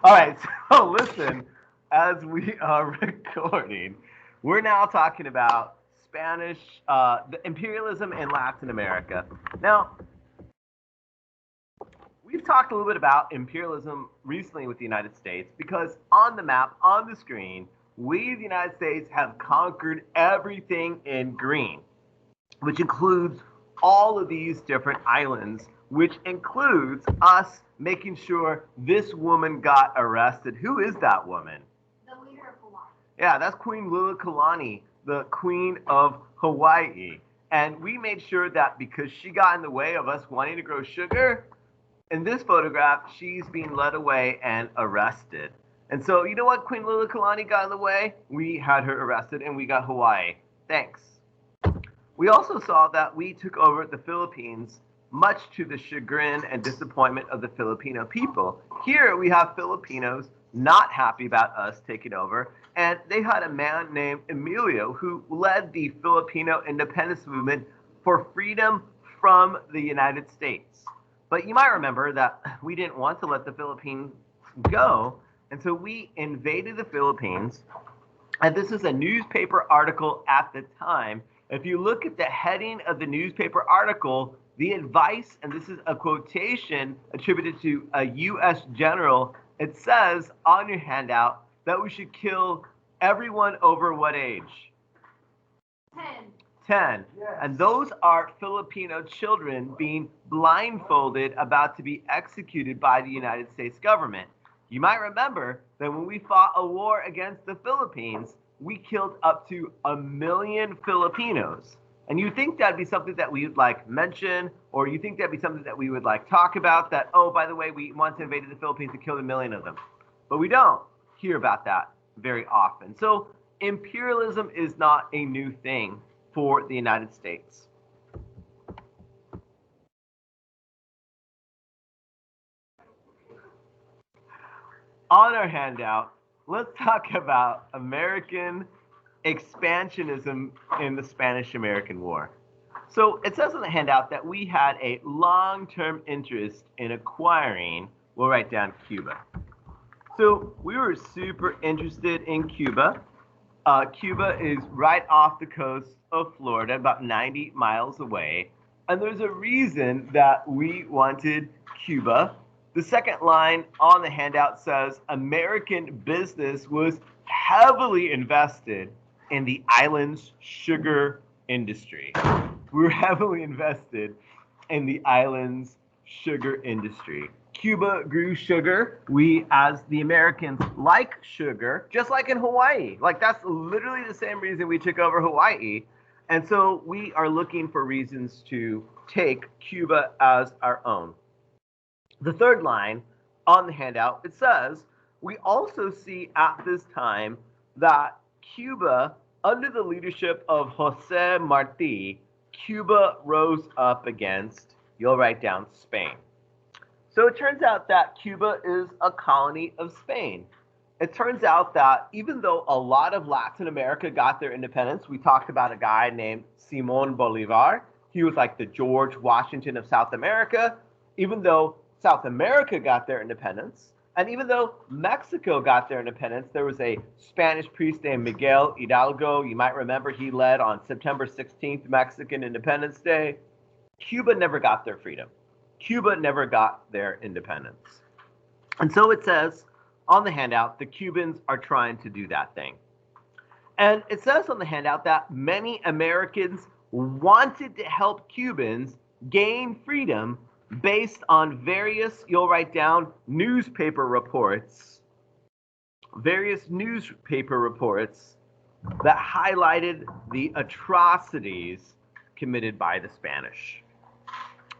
All right, so listen, as we are recording, we're now talking about Spanish, the imperialism in Latin America. Now, we've talked a little bit about imperialism recently with the United States because on the map, on the screen, we, the United States, have conquered everything in green, which includes all of these different islands, which includes us making sure this woman got arrested. Who is that woman? The leader of Hawaii. Yeah, that's Queen Liliuokalani, the Queen of Hawaii. And we made sure that because she got in the way of us wanting to grow sugar, in this photograph, she's being led away and arrested. And so, you know what Queen Liliuokalani got in the way? We had her arrested and we got Hawaii. Thanks. We also saw that we took over the Philippines, much to the chagrin and disappointment of the Filipino people. Here we have Filipinos not happy about us taking over, and they had a man named Emilio who led the Filipino independence movement for freedom from the United States. But you might remember that we didn't want to let the Philippines go, and so we invaded the Philippines. And this is a newspaper article at the time. If you look at the heading of the newspaper article, the advice, and this is a quotation attributed to a U.S. general, it says on your handout that we should kill everyone over what age? 10. 10. Yes. And those are Filipino children being blindfolded, about to be executed by the United States government. You might remember that when we fought a war against the Philippines, we killed up to 1 million Filipinos. And you think that'd be something that we would like mention, or you think that'd be something that we would like talk about, that, oh, by the way, we want to invade the Philippines and kill 1 million of them. But we don't hear about that very often. So imperialism is not a new thing for the United States. On our handout, let's talk about American expansionism in the Spanish-American War. So it says on the handout that we had a long-term interest in acquiring, we'll write down Cuba. So we were super interested in Cuba. Cuba is right off the coast of Florida, about 90 miles away. And there's a reason that we wanted Cuba. The second line on the handout says American business was heavily invested in the island's sugar industry. We were heavily invested in the island's sugar industry. Cuba grew sugar. We, as the Americans, like sugar, just like in Hawaii. Like, that's literally the same reason we took over Hawaii. And so we are looking for reasons to take Cuba as our own. The third line on the handout, it says, we also see at this time that Cuba, under the leadership of Jose Marti, Cuba rose up against, you'll write down, Spain. So it turns out that Cuba is a colony of Spain. It turns out that even though a lot of Latin America got their independence, we talked about a guy named Simón Bolívar. He was like the George Washington of South America. Even though South America got their independence, and even though Mexico got their independence, there was a Spanish priest named Miguel Hidalgo. You might remember he led on September 16th, Mexican Independence Day. Cuba never got their freedom. Cuba never got their independence. And so it says on the handout, the Cubans are trying to do that thing. And it says on the handout that many Americans wanted to help Cubans gain freedom based on various, you'll write down, newspaper reports that highlighted the atrocities committed by the Spanish.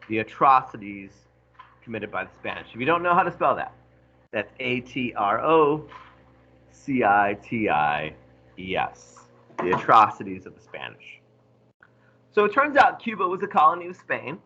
The atrocities committed by the Spanish. If you don't know how to spell that, that's A-T-R-O-C-I-T-I-E-S. The atrocities of the Spanish. So it turns out Cuba was a colony of Spain.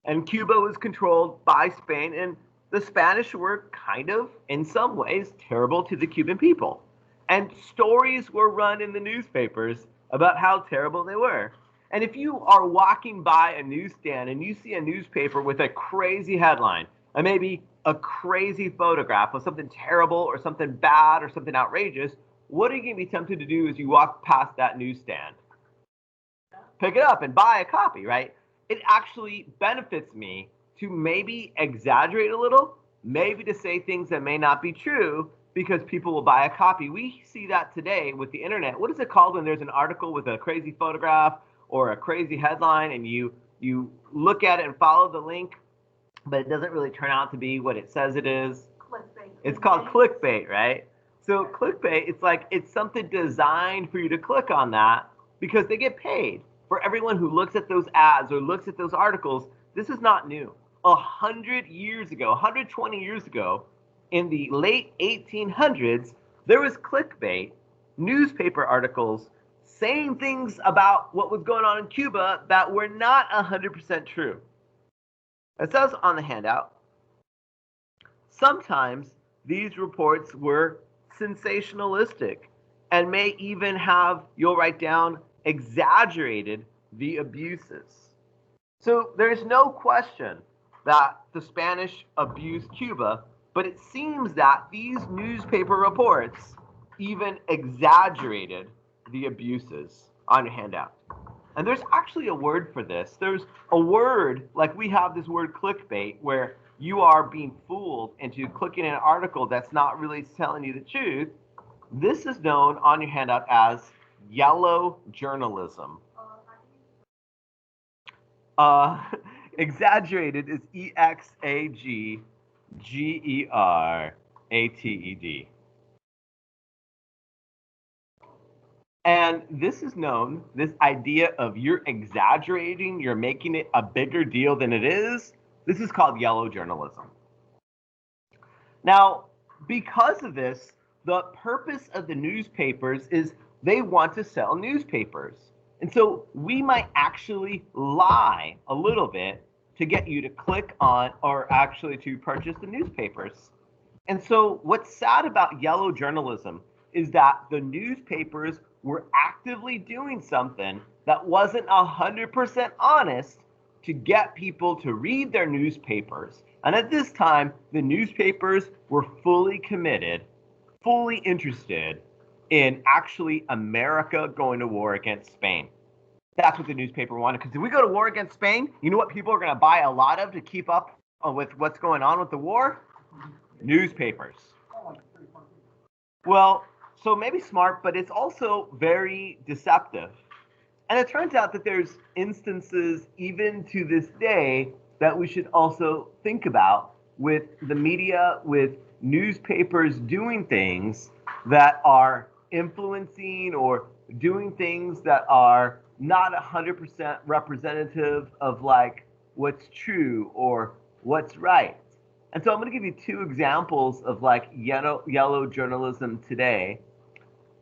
And Cuba was controlled by Spain, and the Spanish were kind of, in some ways, terrible to the Cuban people. And stories were run in the newspapers about how terrible they were. And if you are walking by a newsstand and you see a newspaper with a crazy headline, and maybe a crazy photograph of something terrible or something bad or something outrageous, what are you going to be tempted to do as you walk past that newsstand? Pick it up and buy a copy, right? It actually benefits me to maybe exaggerate a little, maybe to say things that may not be true because people will buy a copy. We see that today with the internet. What is it called when there's an article with a crazy photograph or a crazy headline and you look at it and follow the link, but it doesn't really turn out to be what it says it is? Clickbait. It's called clickbait, right? So clickbait, it's like it's something designed for you to click on that because they get paid. For everyone who looks at those ads or looks at those articles, this is not new. 100 years ago, 120 years ago, in the late 1800s, there was clickbait, newspaper articles saying things about what was going on in Cuba that were not 100% true. It says on the handout, sometimes these reports were sensationalistic and may even have, you'll write down, exaggerated the abuses. So there's no question that the Spanish abused Cuba, but it seems that these newspaper reports even exaggerated the abuses on your handout. And there's actually a word for this. There's a word, like we have this word clickbait, where you are being fooled into clicking an article that's not really telling you the truth. This is known on your handout as yellow journalism. Exaggerated is exaggerated. And this is known, this idea of you're exaggerating, you're making it a bigger deal than it is. This is called yellow journalism. Now, because of this, the purpose of the newspapers is they want to sell newspapers. And so we might actually lie a little bit to get you to click on or actually to purchase the newspapers. And so what's sad about yellow journalism is that the newspapers were actively doing something that wasn't 100% honest to get people to read their newspapers. And at this time, the newspapers were fully committed, fully interested in actually America going to war against Spain. That's what the newspaper wanted. Because if we go to war against Spain, you know what people are going to buy a lot of to keep up with what's going on with the war? Newspapers. Well, so maybe smart, but it's also very deceptive. And it turns out that there's instances, even to this day, that we should also think about with the media, with newspapers doing things that are influencing or doing things that are not 100% representative of like what's true or what's right. And so I'm going to give you two examples of like yellow journalism today.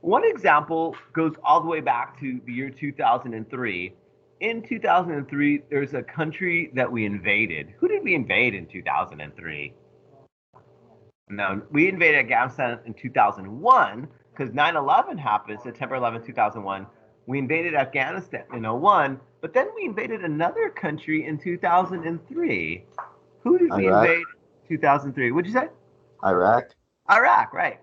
One example goes all the way back to the year 2003. In 2003, there's a country that we invaded. Who did we invade in 2003? No, we invaded Afghanistan in 2001 because 9/11 happened, September 11, 2001. We invaded Afghanistan in 2001, but then we invaded another country in 2003. Who did we invade in 2003? What'd you say? Iraq. Iraq, right.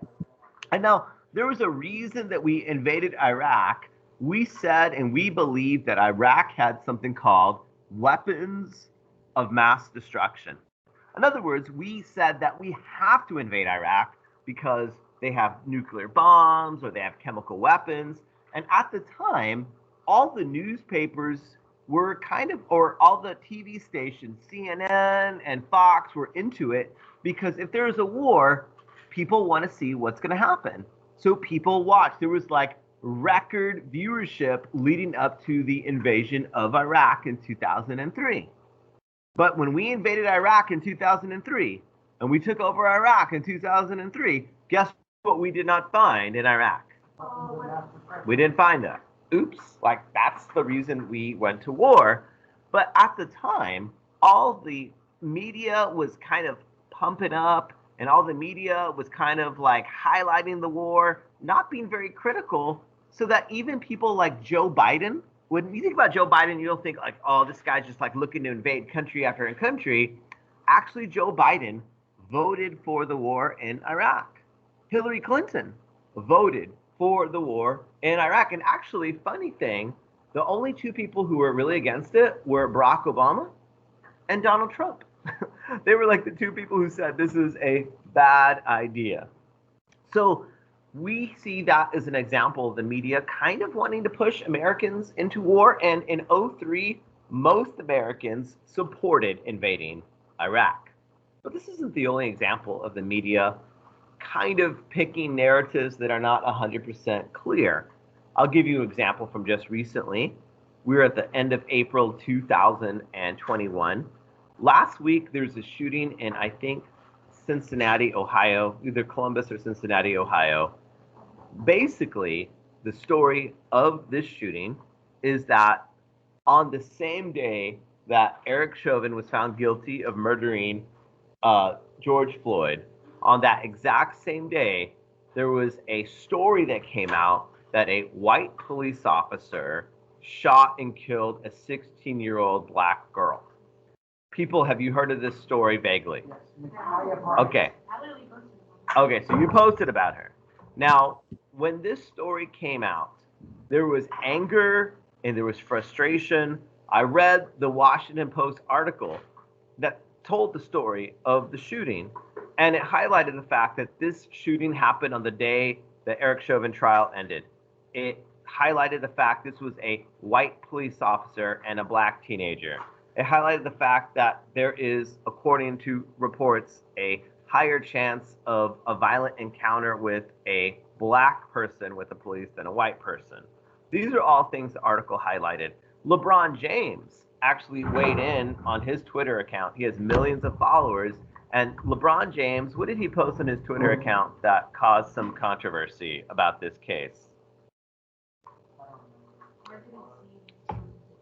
And now, there was a reason that we invaded Iraq. We said and we believed that Iraq had something called weapons of mass destruction. In other words, we said that we have to invade Iraq because they have nuclear bombs or they have chemical weapons. And at the time, all the newspapers were kind of, or all the TV stations, CNN and Fox were into it because if there is a war, people want to see what's going to happen. So people watched. There was like record viewership leading up to the invasion of Iraq in 2003. But when we invaded Iraq in 2003 and we took over Iraq in 2003, guess what we did not find in Iraq? We didn't find that. Oops, like that's the reason we went to war. But at the time, all the media was kind of pumping up and all the media was kind of like highlighting the war, not being very critical, so that even people like Joe Biden, when you think about Joe Biden, you don't think like, oh, this guy's just like looking to invade country after country. Actually, Joe Biden voted for the war in Iraq. Hillary Clinton voted for the war in Iraq. And actually, funny thing, the only two people who were really against it were Barack Obama and Donald Trump. They were like the two people who said this is a bad idea. So we see that as an example of the media kind of wanting to push Americans into war. And in '03, most Americans supported invading Iraq. But this isn't the only example of the media kind of picking narratives that are not 100% clear. I'll give you an example from just recently. We were at the end of April 2021. Last week, there's a shooting in, I think, Cincinnati, Ohio, either Columbus or Cincinnati, Ohio. Basically, the story of this shooting is that on the same day that Eric Chauvin was found guilty of murdering George Floyd, on that exact same day, there was a story that came out that a white police officer shot and killed a 16-year-old black girl. People, have you heard of this story vaguely? Okay. Okay, so you posted about her. Now, when this story came out, there was anger and there was frustration. I read the Washington Post article that told the story of the shooting, and it highlighted the fact that this shooting happened on the day the Eric Chauvin trial ended. It highlighted the fact this was a white police officer and a black teenager. It highlighted the fact that there is, according to reports, a higher chance of a violent encounter with a black person with the police than a white person. These are all things the article highlighted. LeBron James actually weighed in on his Twitter account. He has millions of followers. And LeBron James, what did he post on his Twitter account that caused some controversy about this case?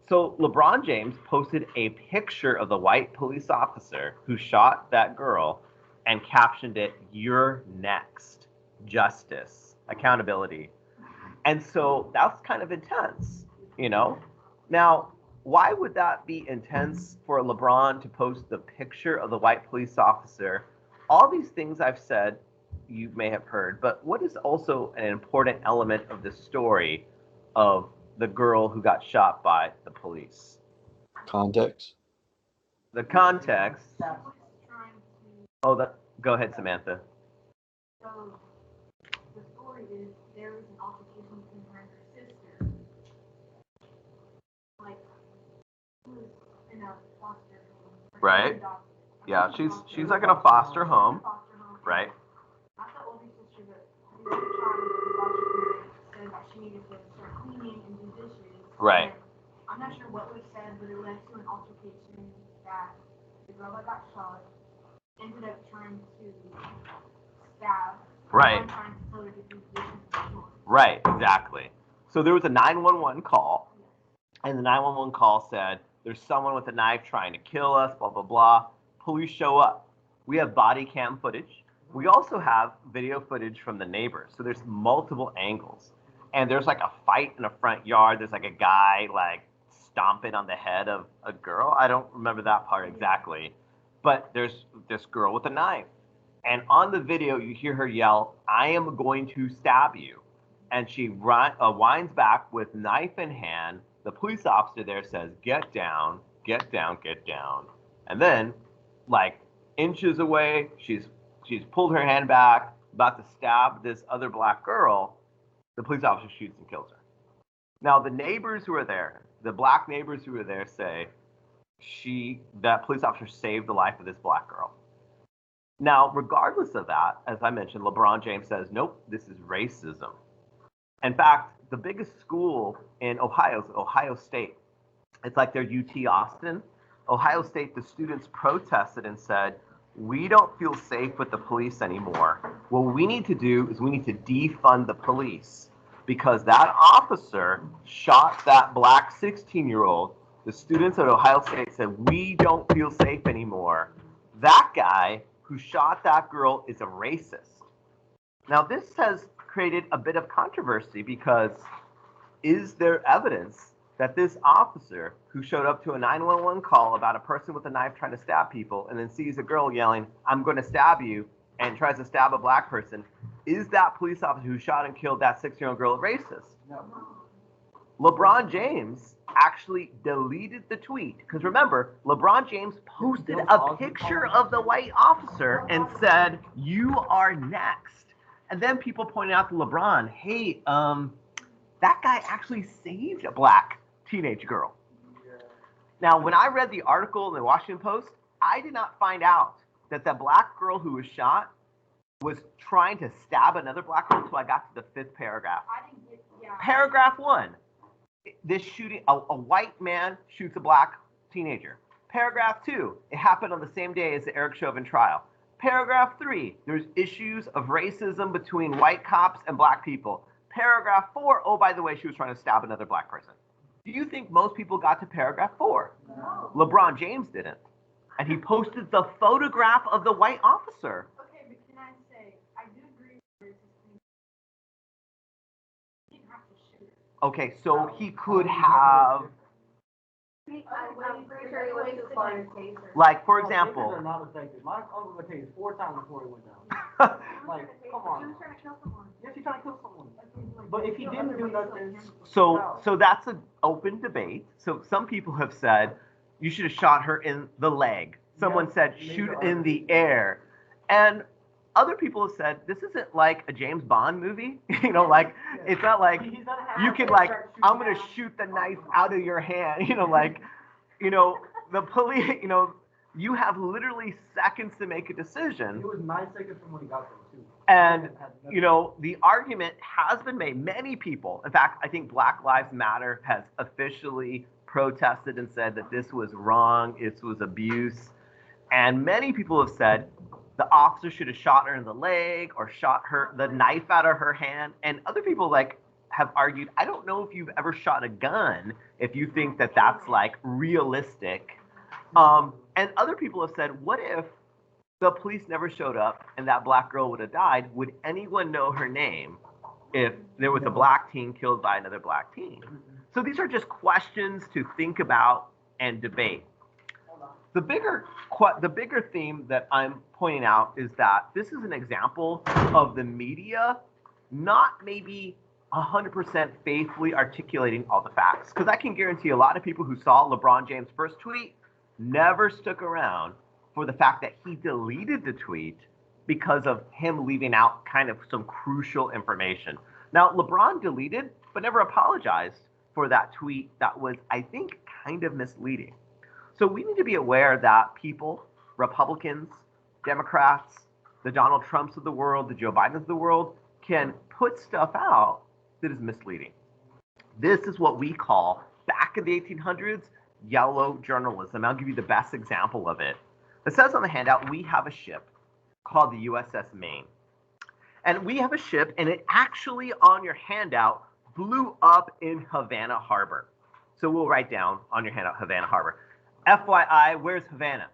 So LeBron James posted a picture of the white police officer who shot that girl and captioned it, "You're next. Justice. Accountability." And so that's kind of intense, you know? Now, why would that be intense for LeBron to post the picture of the white police officer? All these things I've said, you may have heard, but what is also an important element of the story of the girl who got shot by the police? Context. The context. Oh, go ahead, Samantha. So the story is there was an altercation between her and her sister. Like, she was in a foster home. Right. Yeah, she's like in a foster home. Right. Not the older sister, but the other child of the foster parent said that she needed to start cleaning and do dishes. Right. And I'm not sure what was said, but it led to an altercation that the girl that got shot ended up trying to stab. Right. Trying to tell her to do dishes. Right, exactly. So there was a 911 call, and the 911 call said, there's someone with a knife trying to kill us, blah, blah, blah. Police show up. We have body cam footage. We also have video footage from the neighbors. So there's multiple angles. And there's like a fight in the front yard. There's like a guy like stomping on the head of a girl. I don't remember that part exactly. But there's this girl with a knife. And on the video, you hear her yell, "I am going to stab you." And she winds back with knife in hand. The police officer there says, "Get down, get down, get down." And then, like inches away, she's pulled her hand back, about to stab this other black girl. The police officer shoots and kills her. Now, the neighbors who are there, the black neighbors who are there say, that police officer saved the life of this black girl. Now, regardless of that, as I mentioned, LeBron James says, nope, this is racism. In fact, the biggest school in Ohio is Ohio State. It's like their UT Austin. Ohio State, the students protested and said, we don't feel safe with the police anymore. What we need to do is we need to defund the police because that officer shot that black 16-year-old. The students at Ohio State said, we don't feel safe anymore. That guy who shot that girl is a racist. Now, this has created a bit of controversy because is there evidence that this officer who showed up to a 911 call about a person with a knife trying to stab people and then sees a girl yelling, "I'm going to stab you," and tries to stab a black person, is that police officer who shot and killed that 6-year-old girl racist? No. LeBron James actually deleted the tweet. Because remember, LeBron James posted a picture of the white officer and said, "You are next." And then people pointed out to LeBron, "Hey, that guy actually saved a black teenage girl." Now, when I read the article in the Washington Post, I did not find out that the black girl who was shot was trying to stab another black girl until I got to the 5th paragraph. Paragraph 1. This shooting, a white man shoots a black teenager. Paragraph 2, it happened on the same day as the Eric Chauvin trial. Paragraph 3, there's issues of racism between white cops and black people. Paragraph 4, oh, by the way, she was trying to stab another black person. Do you think most people got to paragraph 4? No. LeBron James didn't. And he posted the photograph of the white officer. Okay, but can I say, I do agree with this. He didn't have to shoot her. Okay, so he could have, I'm pretty sure he went too far in taser. like, for Tasers example, are not effective. My uncle got tased 4 times before he went down. Like, come He on. was trying to kill someone. Yes, he's trying to kill someone. But if he didn't do nothing, so that's an open debate. So some people have said you should have shot her in the leg. Someone Yeah, said maybe shoot the in the air. And other people have said this isn't like a James Bond movie. You know, like it's not like he's gonna have you to can like start shooting I'm gonna down. shoot the knife out of your hand. You know, like the police. You have literally seconds to make a decision. It was 9 seconds from when he got there too. And, the argument has been made. Many people, in fact, I think Black Lives Matter has officially protested and said that this was wrong, this was abuse. And many people have said the officer should have shot her in the leg or shot the knife out of her hand. And other people have argued, I don't know if you've ever shot a gun if you think that that's like realistic. And other people have said, what if the police never showed up and that black girl would have died? Would anyone know her name if there was a black teen killed by another black teen? So these are just questions to think about and debate. The bigger theme that I'm pointing out is that this is an example of the media not maybe 100% faithfully articulating all the facts. Because I can guarantee a lot of people who saw LeBron James' first tweet never stuck around for the fact that he deleted the tweet because of him leaving out kind of some crucial information. Now, LeBron deleted, but never apologized for that tweet that was, I think, kind of misleading. So we need to be aware that people, Republicans, Democrats, the Donald Trumps of the world, the Joe Bidens of the world, can put stuff out that is misleading. This is what we call, back in the 1800s, yellow journalism. I'll give you the best example of it. It says on the handout, we have a ship called the USS Maine. And we have a ship, and it actually, on your handout, blew up in Havana Harbor. So we'll write down on your handout, Havana Harbor. FYI, where's Havana?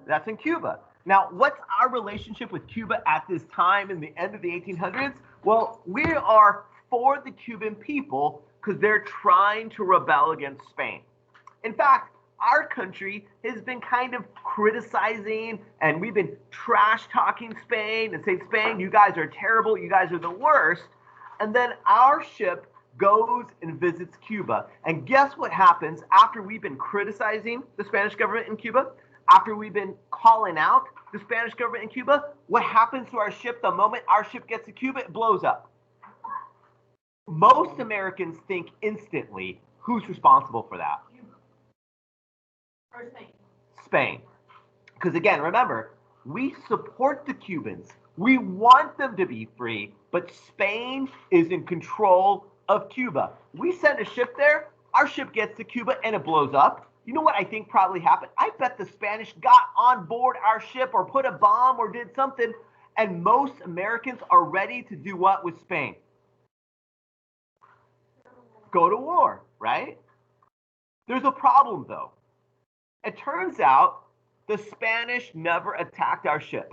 That's in Cuba. Now, what's our relationship with Cuba at this time in the end of the 1800s? Well, we are for the Cuban people because they're trying to rebel against Spain. In fact, our country has been kind of criticizing and we've been trash talking Spain and saying, Spain, you guys are terrible, you guys are the worst. And then our ship goes and visits Cuba. And guess what happens after we've been criticizing the Spanish government in Cuba? After we've been calling out the Spanish government in Cuba, what happens to our ship the moment our ship gets to Cuba? It blows up. Most Americans think instantly, who's responsible for that? Or Spain. Spain. Because again, remember, we support the Cubans. We want them to be free, but Spain is in control of Cuba. We send a ship there, our ship gets to Cuba and it blows up. You know what I think probably happened? I bet the Spanish got on board our ship or put a bomb or did something, and most Americans are ready to do what with Spain? Go to war, right? There's a problem though. It turns out the Spanish never attacked our ship.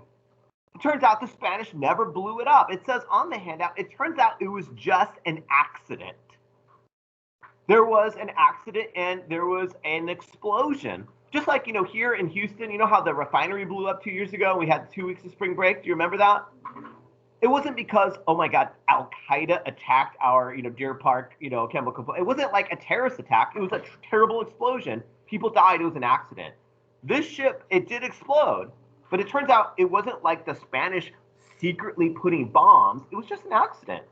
It turns out the Spanish never blew it up. It says on the handout, it turns out it was just an accident. There was an accident and there was an explosion. Just like, here in Houston, you know how the refinery blew up 2 years ago and we had 2 weeks of spring break? Do you remember that? It wasn't because, oh my God, Al Qaeda attacked our, Deer Park, chemical plant. It wasn't like a terrorist attack. It was a terrible explosion. People died. It was an accident. This ship, it did explode, but it turns out it wasn't like the Spanish secretly putting bombs. It was just an accident.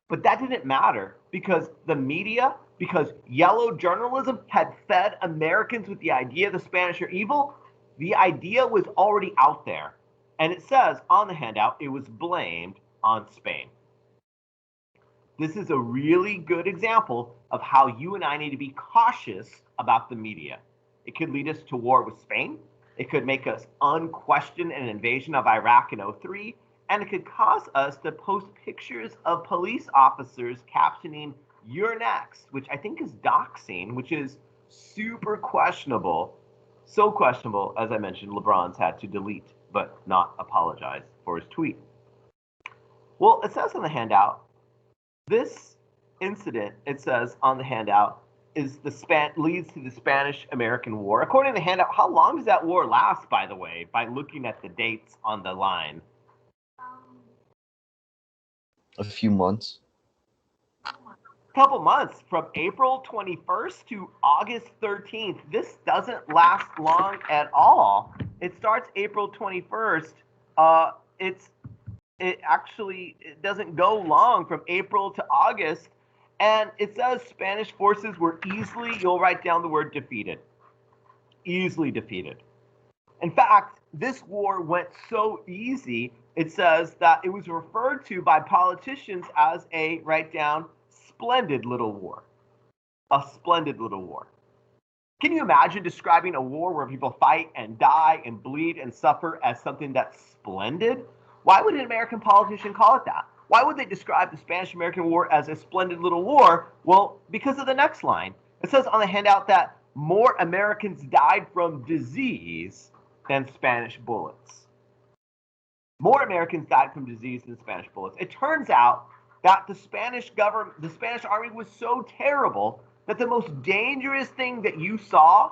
But that didn't matter because the media, because yellow journalism had fed Americans with the idea the Spanish are evil. The idea was already out there. And it says on the handout, it was blamed on Spain. This is a really good example of how you and I need to be cautious about the media. It could lead us to war with Spain. It could make us unquestion an invasion of Iraq in 2003. And it could cause us to post pictures of police officers captioning "You're next," which I think is doxing, which is super questionable. So questionable, as I mentioned, LeBron's had to delete, but not apologize for his tweet. Well, it says on the handout, this incident, it says on the handout, leads to the Spanish-American War. According to the handout, how long does that war last, by the way, by looking at the dates on the line? A few months. Couple months, from April 21st to August 13th. This doesn't last long at all. It starts April 21st. It doesn't go long from April to August. And it says Spanish forces were you'll write down the word defeated. Easily defeated. In fact, this war went so easy, it says that it was referred to by politicians as write down, splendid little war. A splendid little war. Can you imagine describing a war where people fight and die and bleed and suffer as something that's splendid? Why would an American politician call it that? Why would they describe the Spanish-American War as a splendid little war? Well, because of the next line. It says on the handout that more Americans died from disease than Spanish bullets. More Americans died from disease than Spanish bullets. It turns out that the Spanish army was so terrible that the most dangerous thing that you saw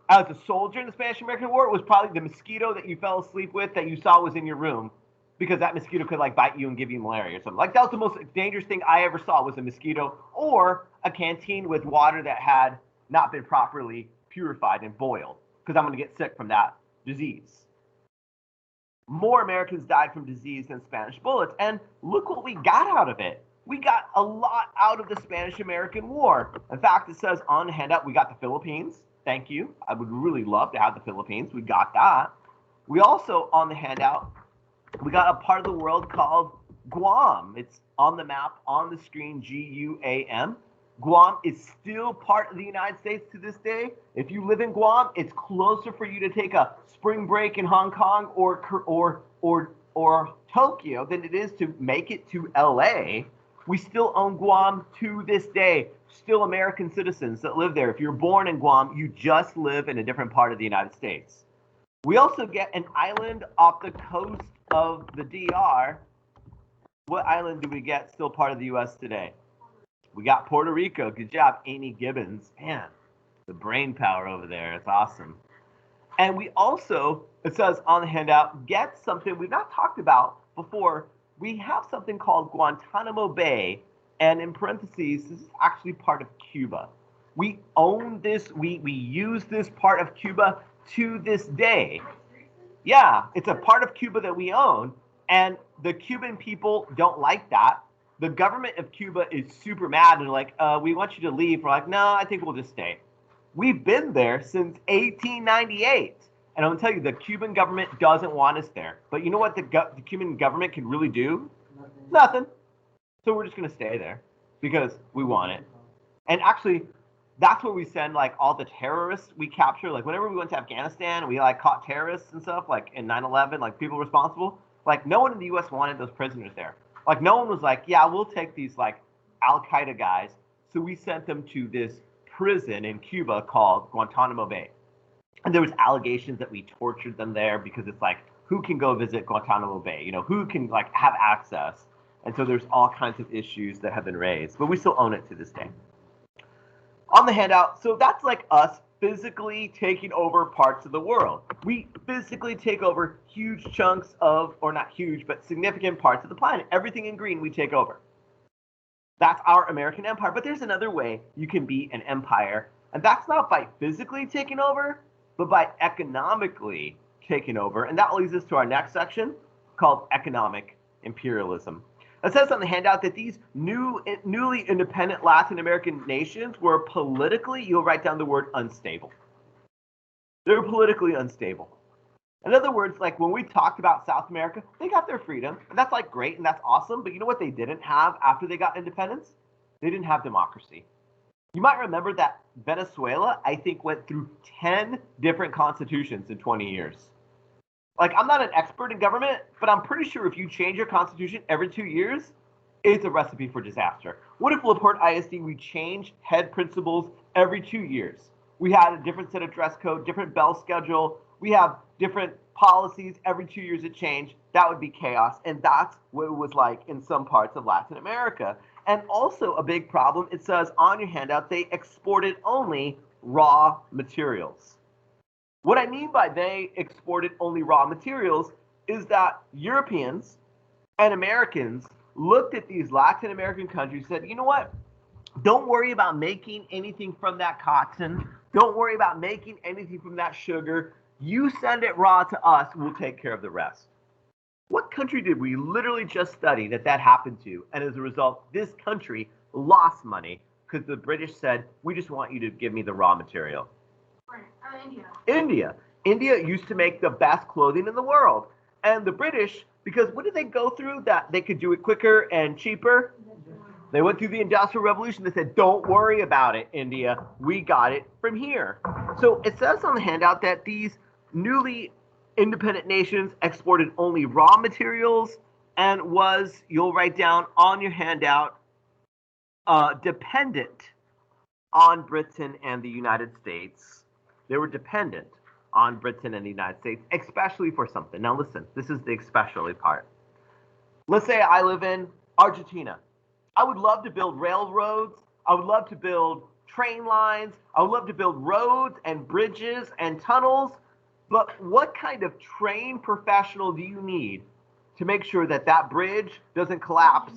as a soldier in the Spanish-American War was probably the mosquito that you fell asleep with that you saw was in your room, because that mosquito could bite you and give you malaria or something. That was the most dangerous thing I ever saw, was a mosquito or a canteen with water that had not been properly purified and boiled, because I'm going to get sick from that disease. More Americans died from disease than Spanish bullets. And look what we got out of it. We got a lot out of the Spanish-American War. In fact, it says on the handout, we got the Philippines. Thank you. I would really love to have the Philippines. We got that. We also, on the handout, we got a part of the world called Guam. It's on the map, on the screen, Guam. Guam is still part of the United States to this day. If you live in Guam, it's closer for you to take a spring break in Hong Kong or Tokyo than it is to make it to LA. We still own Guam to this day. Still American citizens that live there. If you're born in Guam, you just live in a different part of the United States. We also get an island off the coast of the DR. What island do we get still part of the U.S. today? We got Puerto Rico. Good job, Amy Gibbons. Man, the brain power over there. It's awesome. And we also, it says on the handout, get something we've not talked about before. We have something called Guantanamo Bay. And in parentheses, this is actually part of Cuba. We own this. We use this part of Cuba to this day. Yeah, it's a part of Cuba that we own. And the Cuban people don't like that. The government of Cuba is super mad and like, we want you to leave. We're like, no, I think we'll just stay. We've been there since 1898. And I'm going to tell you, the Cuban government doesn't want us there. But you know what the Cuban government can really do? Nothing. So we're just going to stay there because we want it. And actually, that's where we send all the terrorists we capture. Whenever we went to Afghanistan, we caught terrorists and stuff, in 9/11, people responsible. No one in the U.S. wanted those prisoners there. No one was like, yeah, we'll take these Al-Qaeda guys. So we sent them to this prison in Cuba called Guantanamo Bay. And there was allegations that we tortured them there because it's who can go visit Guantanamo Bay? Who can have access? And so there's all kinds of issues that have been raised, but we still own it to this day. On the handout, so that's like us physically taking over parts of the world. We physically take over huge chunks of, or not huge, but significant parts of the planet. Everything in green we take over. That's our American empire. But there's another way you can be an empire, and that's not by physically taking over, but by economically taking over. And that leads us to our next section called economic imperialism. It says on the handout that these newly independent Latin American nations were politically, you'll write down the word unstable. They're politically unstable. In other words, like when we talked about South America, they got their freedom, and that's like great and that's awesome. But you know what they didn't have after they got independence? They didn't have democracy. You might remember that Venezuela, I think, went through 10 different constitutions in 20 years. Like, I'm not an expert in government, but I'm pretty sure if you change your constitution every 2 years, it's a recipe for disaster. What if LaPorte ISD, we changed head principles every 2 years? We had a different set of dress code, different bell schedule. We have different policies. Every 2 years it changed. That would be chaos. And that's what it was like in some parts of Latin America. And also a big problem, it says on your handout, they exported only raw materials. What I mean by they exported only raw materials is that Europeans and Americans looked at these Latin American countries and said, you know what? Don't worry about making anything from that cotton. Don't worry about making anything from that sugar. You send it raw to us, we'll take care of the rest. What country did we literally just study that happened to? And as a result, this country lost money because the British said, we just want you to give me the raw material. India. India used to make the best clothing in the world. And the British, because what did they go through that they could do it quicker and cheaper? They went through the Industrial Revolution. They said, don't worry about it, India. We got it from here. So it says on the handout that these newly independent nations exported only raw materials and was, you'll write down on your handout, dependent on Britain and the United States. They were dependent on Britain and the United States, especially for something. Now listen, this is the especially part. Let's say I live in Argentina. I would love to build railroads. I would love to build train lines. I would love to build roads and bridges and tunnels. But what kind of trained professional do you need to make sure that that bridge doesn't collapse?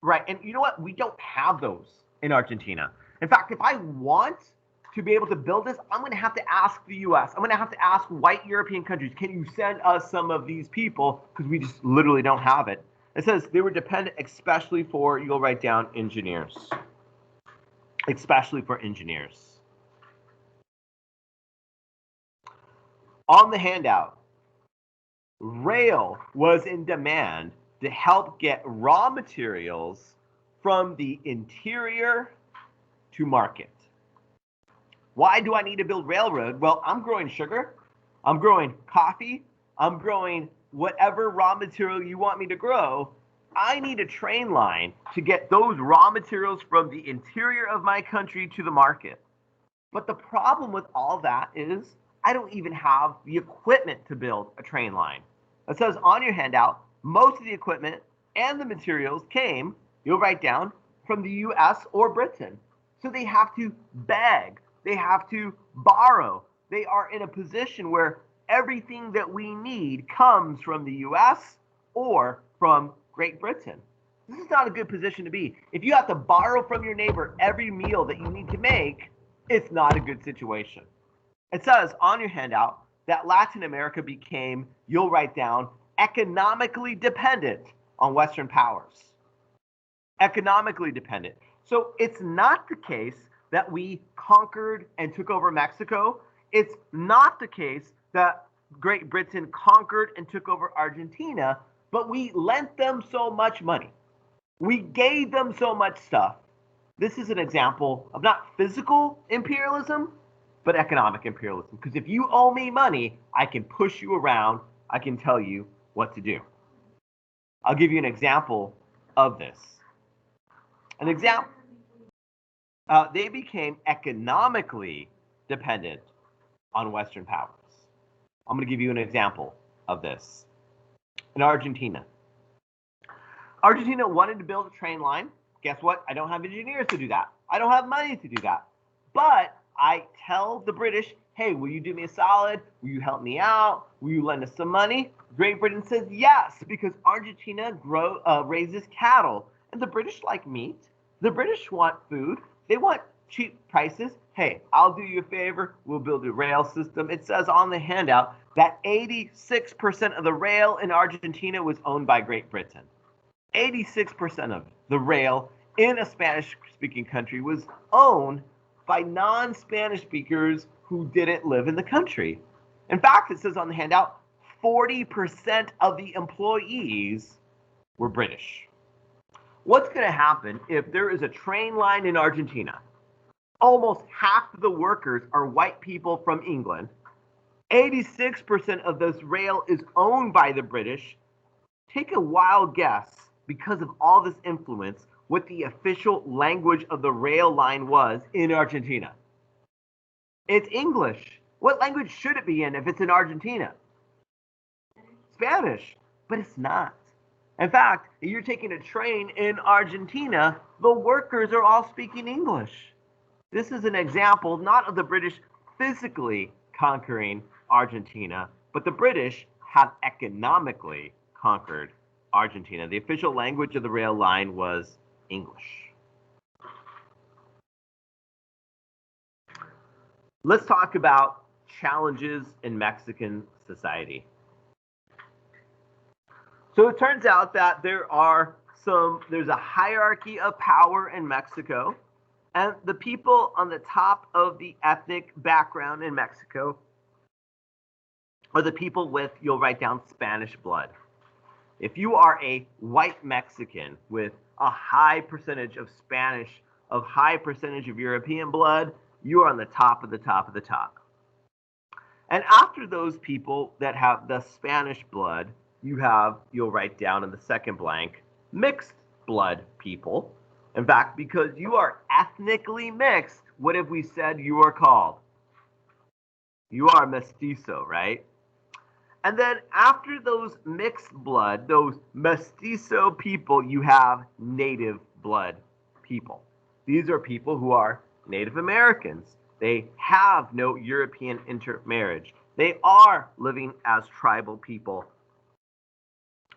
Right. And you know what? We don't have those in Argentina. In fact, if I want to be able to build this, I'm going to have to ask the US. I'm going to have to ask white European countries, can you send us some of these people? Because we just literally don't have it. It says they were dependent especially for, you'll write down, engineers. Especially for engineers. On the handout, rail was in demand to help get raw materials from the interior to market. Why do I need to build railroad? Well, I'm growing sugar, I'm growing coffee, I'm growing whatever raw material you want me to grow. I need a train line to get those raw materials from the interior of my country to the market. But the problem with all that is I don't even have the equipment to build a train line. It says on your handout, most of the equipment and the materials came, you'll write down, from the US or Britain. So they have to beg, they have to borrow. They are in a position where everything that we need comes from the US or from Great Britain. This is not a good position to be. If you have to borrow from your neighbor every meal that you need to make, it's not a good situation. It says on your handout that Latin America became, you'll write down, economically dependent on Western powers. Economically dependent. So it's not the case that we conquered and took over Mexico. It's not the case that Great Britain conquered and took over Argentina, but we lent them so much money. We gave them so much stuff. This is an example of not physical imperialism, but economic imperialism. Because if you owe me money, I can push you around. I can tell you what to do. I'll give you an example of this. An example. They became economically dependent on Western powers. I'm going to give you an example of this. In Argentina. Argentina wanted to build a train line. Guess what? I don't have engineers to do that. I don't have money to do that. But I tell the British, hey, will you do me a solid? Will you help me out? Will you lend us some money? Great Britain says yes, because Argentina raises cattle. And the British like meat. The British want food. They want cheap prices. Hey, I'll do you a favor. We'll build a rail system. It says on the handout that 86% of the rail in Argentina was owned by Great Britain. 86% of the rail in a Spanish-speaking country was owned by non-Spanish speakers who didn't live in the country. In fact, it says on the handout, 40% of the employees were British. What's going to happen if there is a train line in Argentina? Almost half of the workers are white people from England. 86% of this rail is owned by the British. Take a wild guess, because of all this influence, what the official language of the rail line was in Argentina. It's English. What language should it be in if it's in Argentina? Spanish, but it's not. In fact, if you're taking a train in Argentina, the workers are all speaking English. This is an example not of the British physically conquering Argentina, but the British have economically conquered Argentina. The official language of the rail line was English. Let's talk about challenges in Mexican society. So it turns out that there's a hierarchy of power in Mexico, and the people on the top of the ethnic background in Mexico are the people with, you'll write down, Spanish blood. If you are a white Mexican with a high percentage of Spanish, a high percentage of European blood, you are on the top of the top of the top. And after those people that have the Spanish blood, you'll write down in the second blank, mixed blood people. In fact, because you are ethnically mixed, what have we said you are called? You are mestizo, right? And then after those mixed blood, those mestizo people, you have native blood people. These are people who are Native Americans. They have no European intermarriage. They are living as tribal people,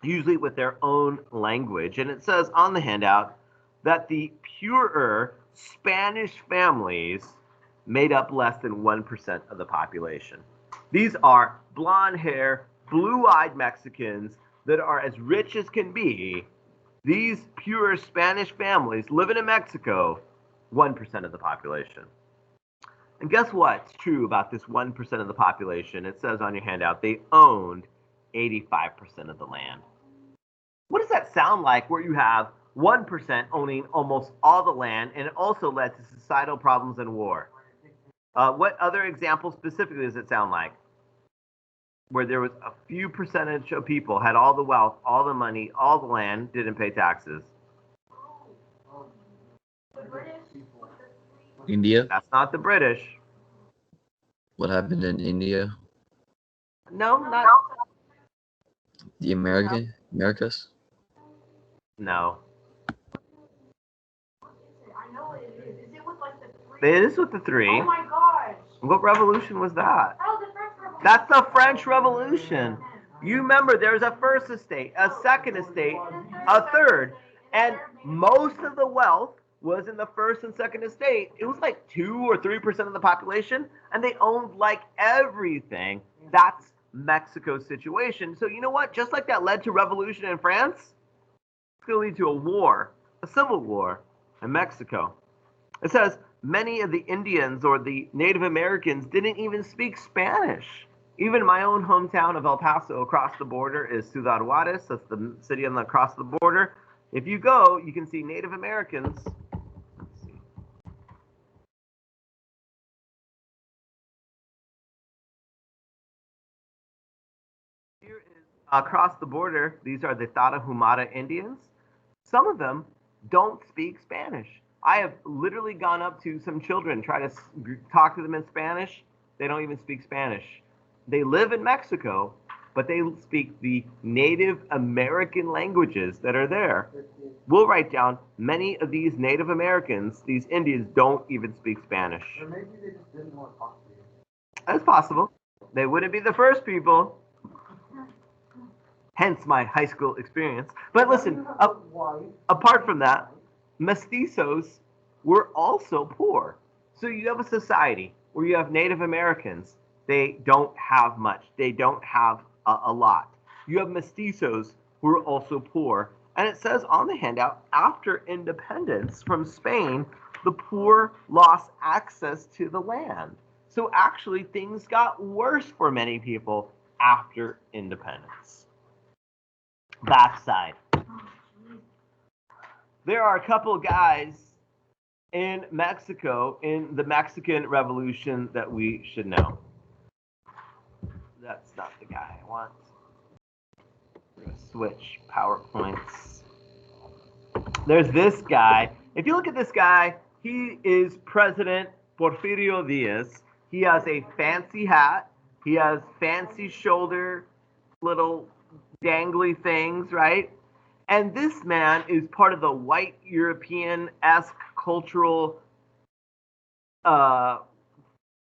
usually with their own language. And it says on the handout that the purer Spanish families made up less than 1% of the population. These are blonde hair, blue-eyed Mexicans that are as rich as can be. These pure Spanish families living in Mexico, 1% of the population. And guess what's true about this 1% of the population? It says on your handout, they owned 85% of the land. What does that sound like where you have 1% owning almost all the land, and it also led to societal problems and war? What other examples specifically does it sound like? Where there was a few percentage of people had all the wealth, all the money, all the land, didn't pay taxes. India? That's not the British. What happened in India? No, not. The Americas? No. I know what it is. Is it with like the three? It is with the three. Oh my gosh. What revolution was that? Oh, the French Revolution. That's the French Revolution. You remember there's a first estate, a second estate, a third, and most of the wealth was in the first and second estate. It was like 2 or 3% of the population, and they owned like everything. That's Mexico's situation. So you know what? Just like that led to revolution in France, it's going to lead to a war, a civil war in Mexico. It says many of the Indians or the Native Americans didn't even speak Spanish. Even my own hometown of El Paso, across the border, is Ciudad Juarez. That's the city across the border. If you go, you can see Native Americans. Let's see. Here is across the border. These are the Tarahumara Indians. Some of them don't speak Spanish. I have literally gone up to some children, try to talk to them in Spanish. They don't even speak Spanish. They live in Mexico, but they speak the Native American languages that are there. We'll write down many of these Native Americans, these Indians, don't even speak Spanish. Or maybe they just didn't want to talk to you. That's possible. They wouldn't be the first people. Hence my high school experience. But listen, apart from that, mestizos were also poor. So you have a society where you have Native Americans. They don't have much. They don't have a lot. You have mestizos who are also poor. And it says on the handout, after independence from Spain, the poor lost access to the land. So actually, things got worse for many people after independence. Backside. There are a couple of guys in Mexico in the Mexican Revolution that we should know. That's not the guy I want. We're going to switch PowerPoints. There's this guy. If you look at this guy, he is President Porfirio Diaz. He has a fancy hat. He has fancy shoulder, little dangly things, right? And this man is part of the white European-esque cultural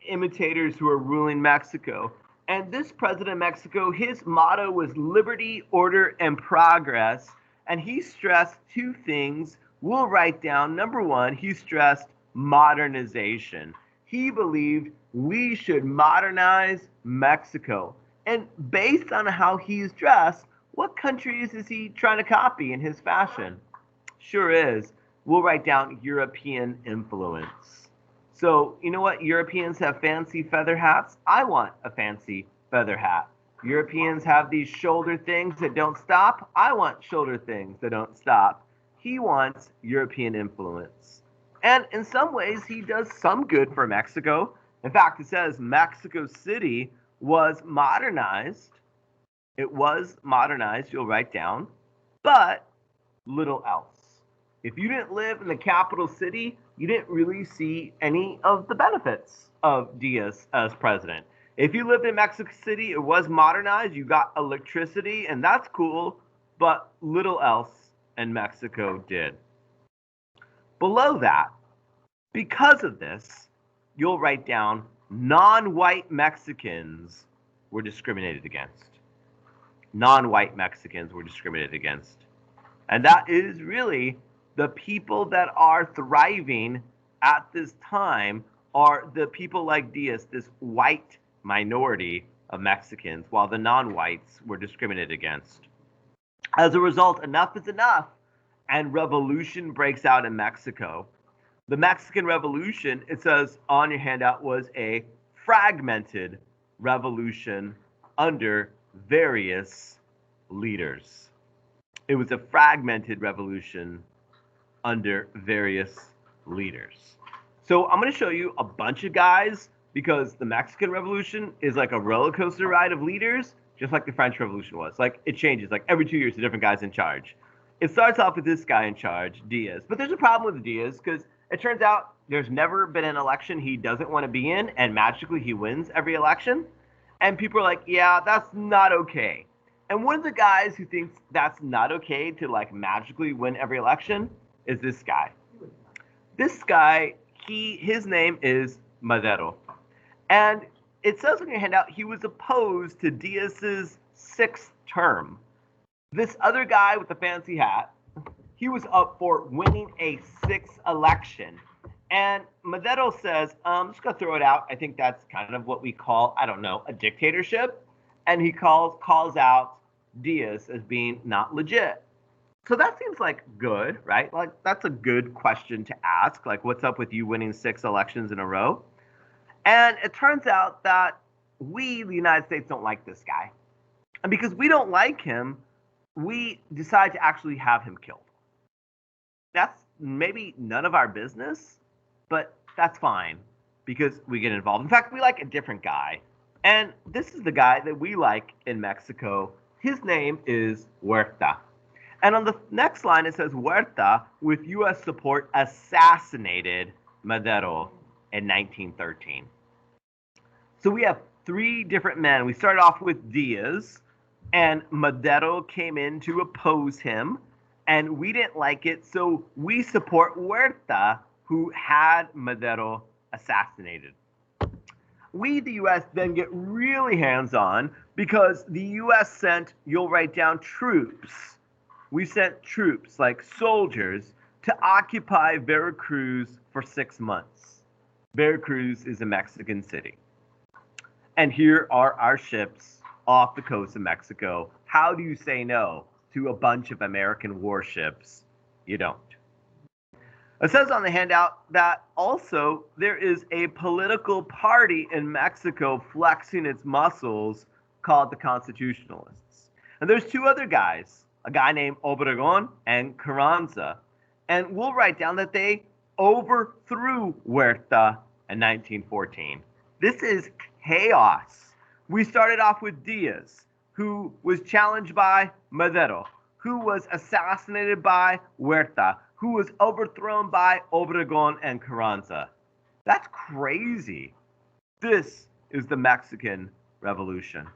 imitators who are ruling Mexico. And this president of Mexico, his motto was liberty, order, and progress. And he stressed two things. We'll write down. Number one, he stressed modernization. He believed we should modernize Mexico. And based on how he's dressed, what countries is he trying to copy in his fashion? Sure is. We'll write down European influence. So, you know what? Europeans have fancy feather hats. I want a fancy feather hat. Europeans have these shoulder things that don't stop. I want shoulder things that don't stop. He wants European influence. And in some ways, he does some good for Mexico. In fact, it says Mexico City was modernized. It was modernized, you'll write down, but little else. If you didn't live in the capital city, you didn't really see any of the benefits of Diaz as president. If you lived in Mexico City, it was modernized, you got electricity, and that's cool, but little else in Mexico did. Below that, because of this, you'll write down non-white Mexicans were discriminated against. Non-white Mexicans were discriminated against. And that is really the people that are thriving at this time are the people like Diaz, this white minority of Mexicans, while the non-whites were discriminated against. As a result, enough is enough, and revolution breaks out in Mexico. The Mexican Revolution, it says on your handout, was a fragmented revolution under various leaders. It was a fragmented revolution under various leaders. So I'm going to show you a bunch of guys because the Mexican Revolution is like a roller coaster ride of leaders, just like the French Revolution was. Like it changes, like every 2 years, a different guy's in charge. It starts off with this guy in charge, Diaz. But there's a problem with Diaz because it turns out there's never been an election he doesn't want to be in, and magically he wins every election. And people are like, yeah, that's not okay. And one of the guys who thinks that's not okay to like magically win every election is this guy. This guy, his name is Madero. And it says on your handout, he was opposed to Diaz's 6th term. This other guy with the fancy hat, he was up for winning a 6th election. And Madero says, I'm just going to throw it out. I think that's kind of what we call, I don't know, a dictatorship. And he calls out Diaz as being not legit. So that seems like good, right? Like that's a good question to ask. Like, what's up with you winning 6 elections in a row? And it turns out that we, the United States, don't like this guy. And because we don't like him, we decide to actually have him killed. That's maybe none of our business, but that's fine because we get involved. In fact, we like a different guy. And this is the guy that we like in Mexico. His name is Huerta. And on the next line, it says Huerta, with U.S. support, assassinated Madero in 1913. So we have 3 different men. We started off with Diaz, and Madero came in to oppose him, and we didn't like it, so we support Huerta, who had Madero assassinated. We, the U.S., then get really hands-on because the U.S. sent, you'll write down, troops. We sent troops, like soldiers, to occupy Veracruz for 6 months. Veracruz is a Mexican city. And here are our ships off the coast of Mexico. How do you say no to a bunch of American warships? You don't. It says on the handout that also there is a political party in Mexico flexing its muscles called the Constitutionalists. And there's two other guys, a guy named Obregón and Carranza. And we'll write down that they overthrew Huerta in 1914. This is chaos. We started off with Diaz, who was challenged by Madero, who was assassinated by Huerta, who was overthrown by Obregón and Carranza. That's crazy. This is the Mexican Revolution.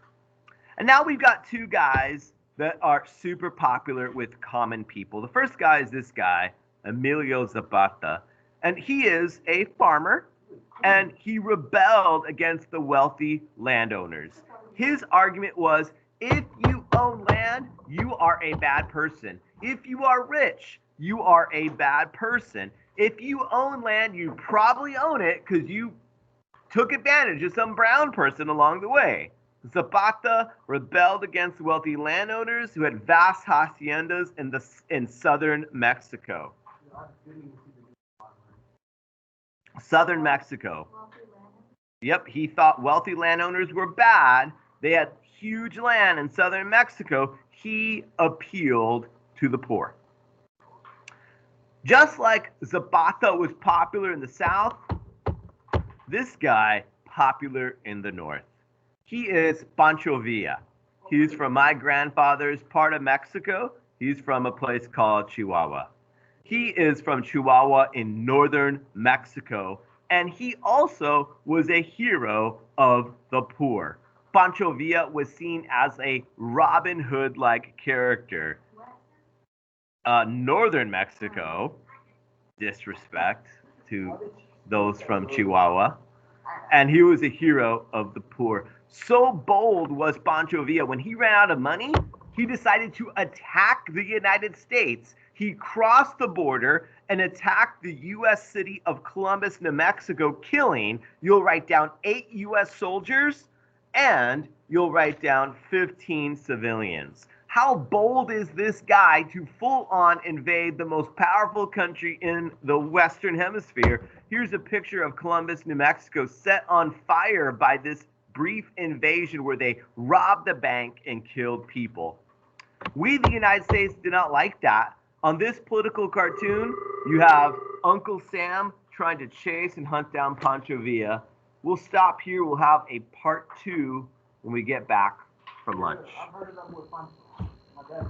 And now we've got two guys that are super popular with common people. The first guy is this guy, Emilio Zapata, and he is a farmer, and he rebelled against the wealthy landowners. His argument was, if you own land, you are a bad person. If you are rich, you are a bad person. If you own land, you probably own it because you took advantage of some brown person along the way. Zapata rebelled against wealthy landowners who had vast haciendas in southern Mexico. Southern Mexico. Yep, he thought wealthy landowners were bad. They had huge land in southern Mexico. He appealed to the poor. Just like Zapata was popular in the South, this guy popular in the North. He is Pancho Villa. He's from my grandfather's part of Mexico. He's from a place called Chihuahua. He is from Chihuahua in northern Mexico, and he also was a hero of the poor. Pancho Villa was seen as a Robin Hood-like character. Northern Mexico, disrespect to those from Chihuahua, and he was a hero of the poor. So bold was Pancho Villa, when he ran out of money, he decided to attack the United States. He crossed the border and attacked the U.S. city of Columbus, New Mexico, killing, you'll write down, 8 U.S. soldiers, and you'll write down 15 civilians. How bold is this guy to full-on invade the most powerful country in the Western Hemisphere? Here's a picture of Columbus, New Mexico, set on fire by this brief invasion where they robbed the bank and killed people. We, the United States, did not like that. On this political cartoon, you have Uncle Sam trying to chase and hunt down Pancho Villa. We'll stop here. We'll have a part 2 when we get back from lunch. I've heard of them with Pancho. My dad